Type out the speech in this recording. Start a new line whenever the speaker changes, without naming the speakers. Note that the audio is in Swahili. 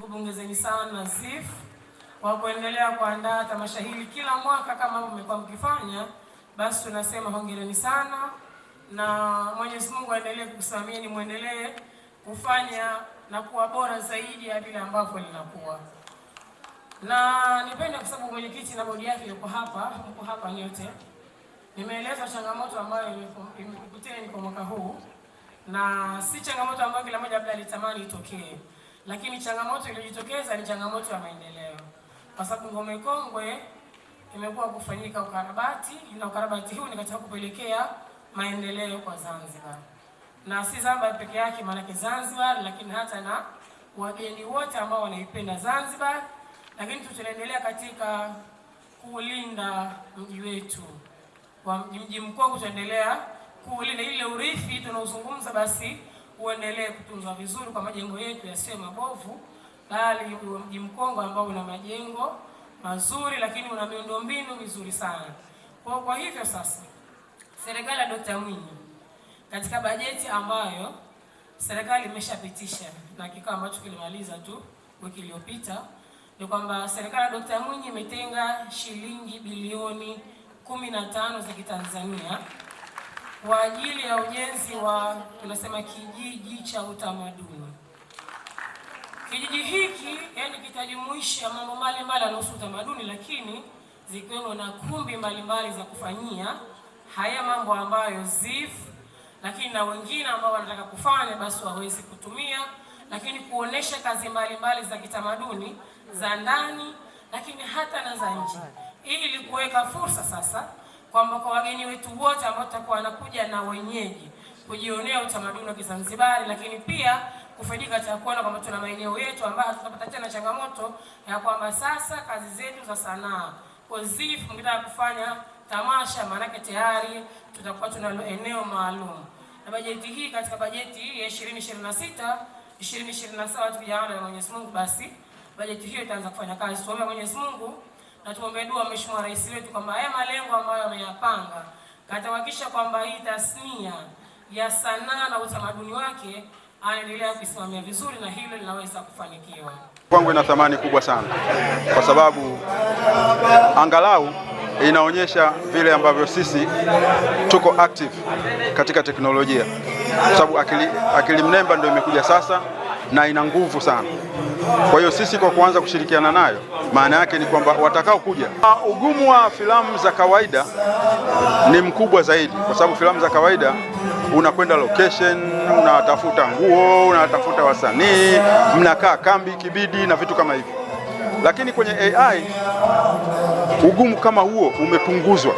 nikupongezeni sana ZIF kwa kuendelea kuandaa tamasha hili kila mwaka kama mmekuwa mkifanya. Basi tunasema hongereni sana, na Mwenyezi Mungu aendelee kukusimamieni, muendelee kufanya na kuwa bora zaidi ya vile ambavyo linakuwa. Na nipende kwa sababu mwenyekiti na bodi yake yuko hapa nyote. Nimeeleza changamoto ambayo imekuteni kwa mwaka huu, na si changamoto ambayo kila mmoja labda alitamani itokee, lakini changamoto iliyojitokeza ni changamoto ya maendeleo, kwa sababu Ngome Kongwe imekuwa kufanyika ukarabati, na ukarabati huu ni katika kupelekea maendeleo kwa Zanzibar, na si Zanzibar peke yake, maana Zanzibar, lakini hata na wageni wote ambao wanaipenda Zanzibar. Lakini tutaendelea katika kulinda mji wetu wa mji mkongwe, tutaendelea kulinda ile urithi tunaozungumza, basi uendelee kutunzwa vizuri kwa majengo yetu yasiyo mabovu, bali mji mkongwe ambao una majengo mazuri, lakini una miundombinu mizuri sana. Kwa hivyo sasa, serikali ya Dr. Mwinyi katika bajeti ambayo serikali imeshapitisha na kikao ambacho kilimaliza tu wiki iliyopita, ni kwamba serikali ya Dr. Mwinyi imetenga shilingi bilioni 15 za Kitanzania kwa ajili ya ujenzi wa tunasema kijiji cha utamaduni. Kijiji hiki kitajumuisha mambo mbalimbali yanayohusu utamaduni, lakini zikiwemo na kumbi mbalimbali za kufanyia haya mambo ambayo ZIF, lakini na wengine ambao wanataka kufanya basi wawezi kutumia, lakini kuonesha kazi mbalimbali za kitamaduni za ndani, lakini hata na za nje, ili kuweka fursa sasa kwamba kwa wageni wetu wote ambao tutakuwa wanakuja na wenyeji kujionea utamaduni wa Kizanzibari, lakini pia kufaidika cha kuona kwamba tuna maeneo yetu ambayo tutapata tena changamoto ya kwamba sasa kazi zetu za sanaa kwa ZIF mkitaka kufanya tamasha, maanake tayari tutakuwa tuna eneo maalum. Na bajeti hii, katika bajeti hii ya 2026 2027 tukijaana na Mwenyezi Mungu, basi bajeti hiyo itaanza kufanya kazi. Tuombe Mwenyezi Mungu na tuombe dua Mheshimiwa Rais wetu kwamba haya malengo ambayo ameyapanga katahakikisha kwamba hii tasnia ya sanaa na utamaduni wake anaendelea kusimamia vizuri, na hilo linaweza kufanikiwa.
Kwangu ina thamani kubwa sana, kwa sababu angalau inaonyesha vile ambavyo sisi tuko active katika teknolojia, kwa sababu akili mnemba ndio imekuja sasa na ina nguvu sana. Kwa hiyo sisi kwa kuanza kushirikiana nayo, maana yake ni kwamba watakao kuja. Ugumu wa filamu za kawaida ni mkubwa zaidi, kwa sababu filamu za kawaida unakwenda location, unatafuta nguo, unatafuta wasanii, mnakaa kambi kibidi na vitu kama hivyo. Lakini kwenye AI ugumu kama huo umepunguzwa.